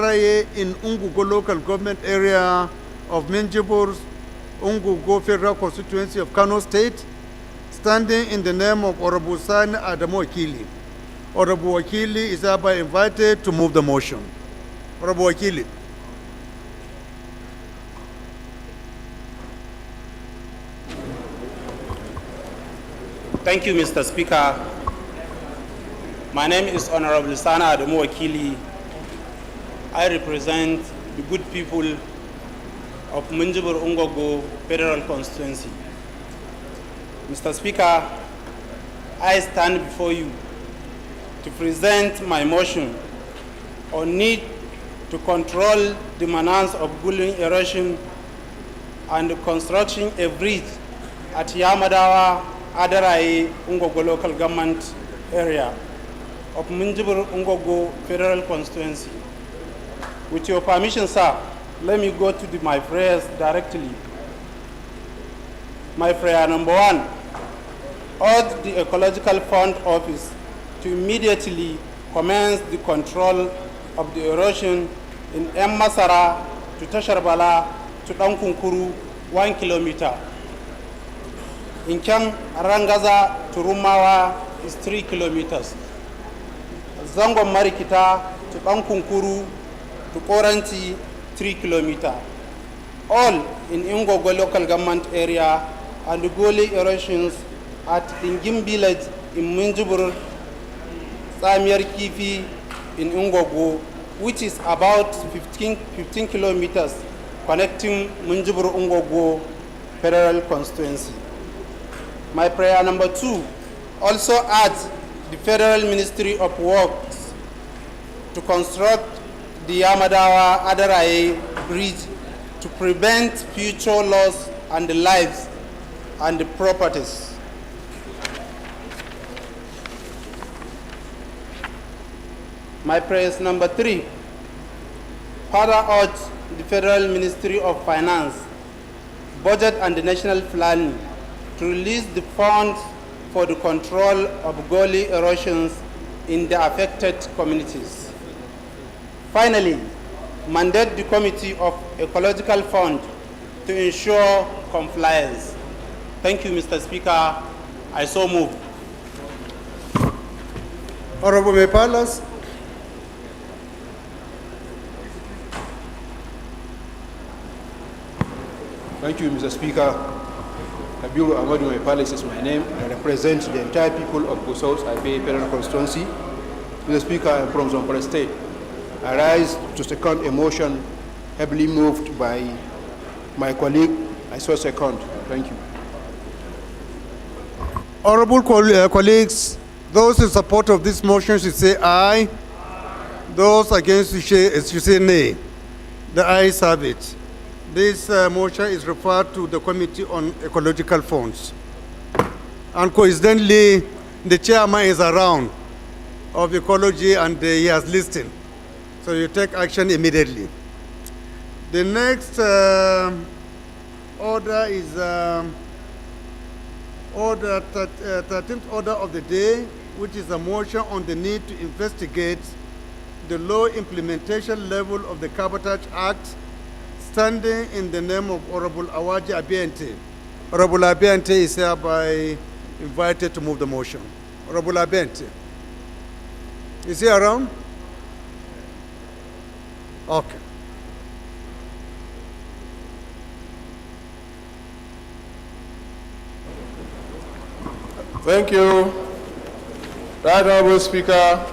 Adaraye in Ungugo local government area of Minjibur, Ungugo Federal Constituency of Kano State, standing in the name of Honorable Sani Adamu Wakili. Honorable Wakili is hereby invited to move the motion. Honorable Wakili. Thank you, Mr. Speaker. My name is Honorable Sani Adamu Wakili. I represent the good people of Minjibur Ungogo Federal Constituency. Mr. Speaker, I stand before you to present my motion on need to control the menace of gulling erosion and construction a bridge at Yamadawa Adaraye Ungogo local government area of Minjibur Ungogo Federal Constituency. With your permission, sir, let me go to my prayers directly. My prayer number 1, urge the Ecological Fund Office to immediately commence the control of the erosion in Masara to Tasharbala to Dankunkuru 1 kilometer. In Kem Rangaza to Rumawa is 3 kilometers. Zango Marikita to Dankunkuru to Koranti 3 kilometers. All in Ungogo local government area and the gully erosions at Ingim village in Minjibur, Samir Kifi in Ungogo, which is about 15 kilometers connecting Minjibur Ungogo Federal Constituency. My prayer number 2 also adds the Federal Ministry of Works to construct the Yamadawa Adaraye Bridge to prevent future loss and the lives and the properties. My prayers number 3, further urge the Federal Ministry of Finance, Budget and the National Planning to release the funds for the control of gully erosions in the affected communities. Finally, mandate the Committee of Ecological Fund to ensure compliance. Thank you, Mr. Speaker. I so move. Honorable Mepalas. Thank you, Mr. Speaker. Abiru Ahmadu Mepalas is my name. I represent the entire people of Gusau's Ibe Federal Constituency. Mr. Speaker, I am from Zamfara State. I rise to second a motion heavily moved by my colleague. I so second. Thank you. Honorable colleagues, those in support of this motion should say aye. Those against should say nay. The ayes have it. This motion is referred to the Committee on Ecological Funds. And coincidentally, the chairman is around of ecology and he has listened. So you take action immediately. The next order is order 13th order of the day, which is a motion on the need to investigate the low implementation level of the Cabotage Act, standing in the name of Honorable Awaji Abiente. Honorable Abiente is hereby invited to move the motion. Honorable Abiente. Is he around? Okay. Thank you, Right Honorable Speaker,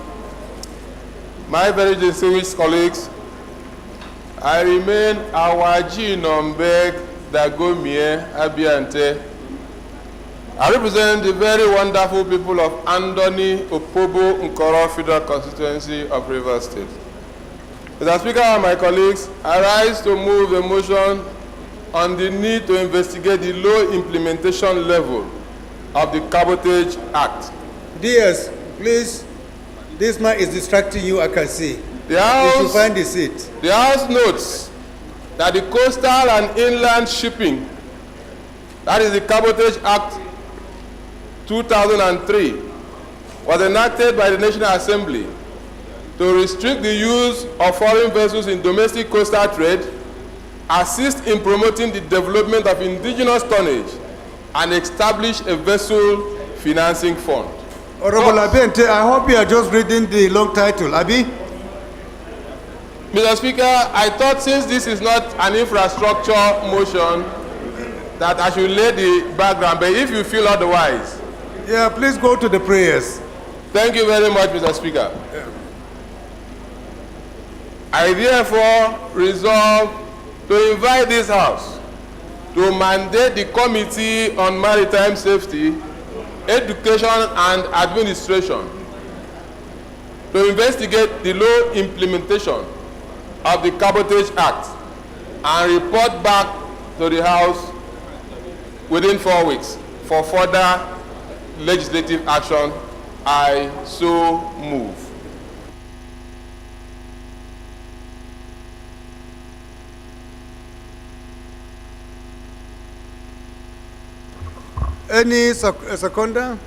my very distinguished colleagues. I remain Awaji Nombeg Dagomie Abiante. I represent the very wonderful people of Andoni Opobo Nkoro Federal Constituency of Rivers State. Mr. Speaker and my colleagues, I rise to move a motion on the need to investigate the low implementation level of the Cabotage Act. DS, please, this man is distracting you, I can see. The House, you should find the seat. The House notes that the Coastal and Inland Shipping, that is the Cabotage Act 2003, was enacted by the National Assembly to restrict the use of foreign vessels in domestic coastal trade, assist in promoting the development of indigenous tonnage, and establish a vessel financing fund. Honorable Abente, I hope you are just reading the long title. Abi? Mr. Speaker, I thought since this is not an infrastructure motion that I should lay the background, but if you feel otherwise. Yeah, please go to the prayers. Thank you very much, Mr. Speaker. I therefore resolve to invite this House to mandate the Committee on Maritime Safety, Education and Administration to investigate the low implementation of the Cabotage Act and report back to the House within 4 weeks for further legislative action. I so move. Any seconder?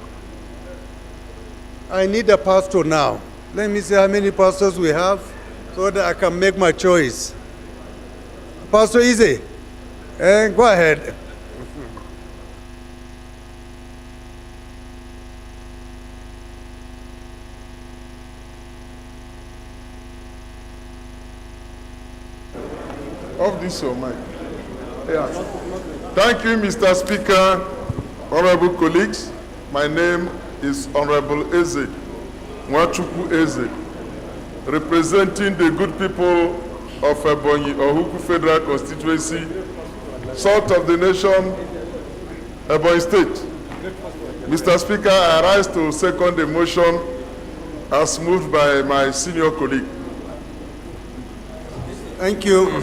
I need a pastor now. Let me see how many pastors we have so that I can make my choice. Pastor Easy, go ahead. Of this or mine? Yeah. Thank you, Mr. Speaker, honorable colleagues. My name is Honorable Eze, Nwachukwu Eze, representing the good people of Ebonyi Ohuku Federal Constituency, south of the nation, Ebonyi State. Mr. Speaker, I rise to second the motion as moved by my senior colleague. Thank you.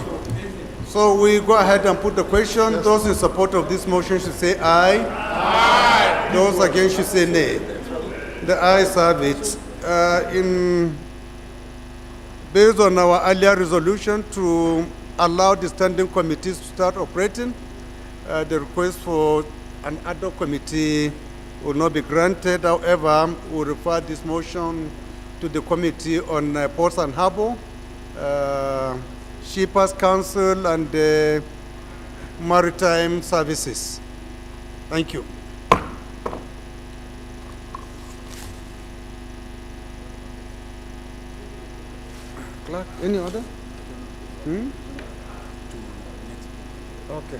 So we go ahead and put the question. Yes. Those in support of this motion should say aye. Aye. Those against should say nay. The ayes have it. Based on our earlier resolution to allow the standing committees to start operating, the request for an ad hoc committee will not be granted. However, we'll refer this motion to the Committee on Ports and Harbour, Shippers Council, and Maritime Services. Thank you. Clerk, any other? Okay.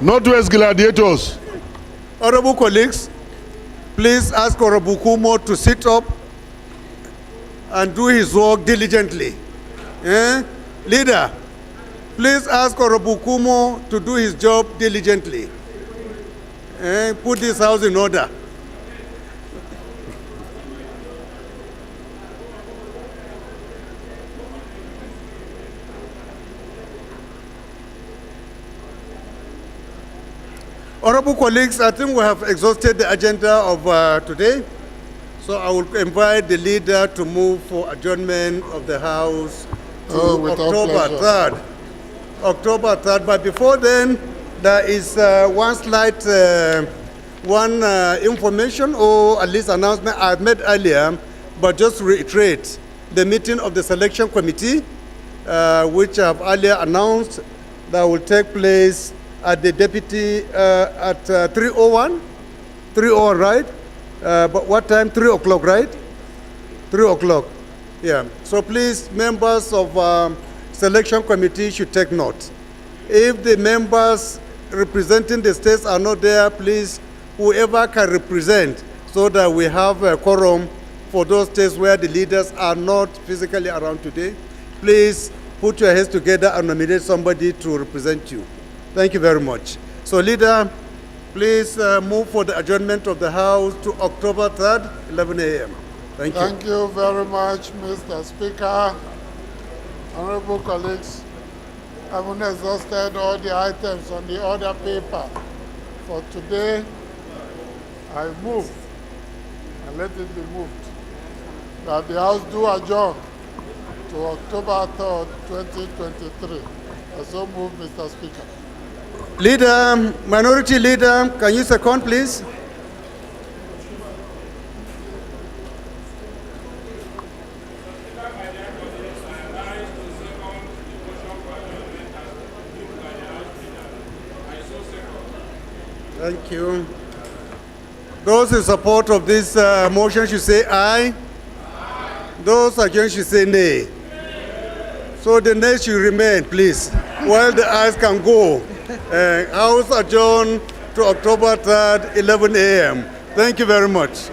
Northwest Gladiators. Honorable colleagues, please ask Honorable Kumo to sit up and do his work diligently. Leader, please ask Honorable Kumo to do his job diligently. Put this house in order. Honorable colleagues, I think we have exhausted the agenda of today. So I will invite the leader to move for adjournment of the House to With our October pleasure. 3rd. October 3rd. But before then, there is one slight information or at least announcement I made earlier, but just to reiterate the meeting of the selection committee, which I have earlier announced, that will take place at the deputy at 3:01. 3:01, right? But what time? 3 o'clock, right? 3 o'clock. Yeah. So please, members of selection committee should take note. If the members representing the states are not there, please, whoever can represent, so that we have a quorum for those states where the leaders are not physically around today. Please put your heads together and nominate somebody to represent you. Thank you very much. So, leader, please move for the adjournment of the House to October 3rd, 11 a.m. Thank you. Thank you very much, Mr. Speaker. Honorable colleagues, I've exhausted all the items on the order paper for today. I move, and let it be moved, that the House do adjourn to October 3rd, 2023. I so move, Mr. Speaker. Leader, Minority Leader, can you second, please? Thank you. Those in support of this motion should say aye. Those against should say nay. So the nay should remain, please, while the ayes can go. House adjourned to October 3rd, 11 a.m. Thank you very much.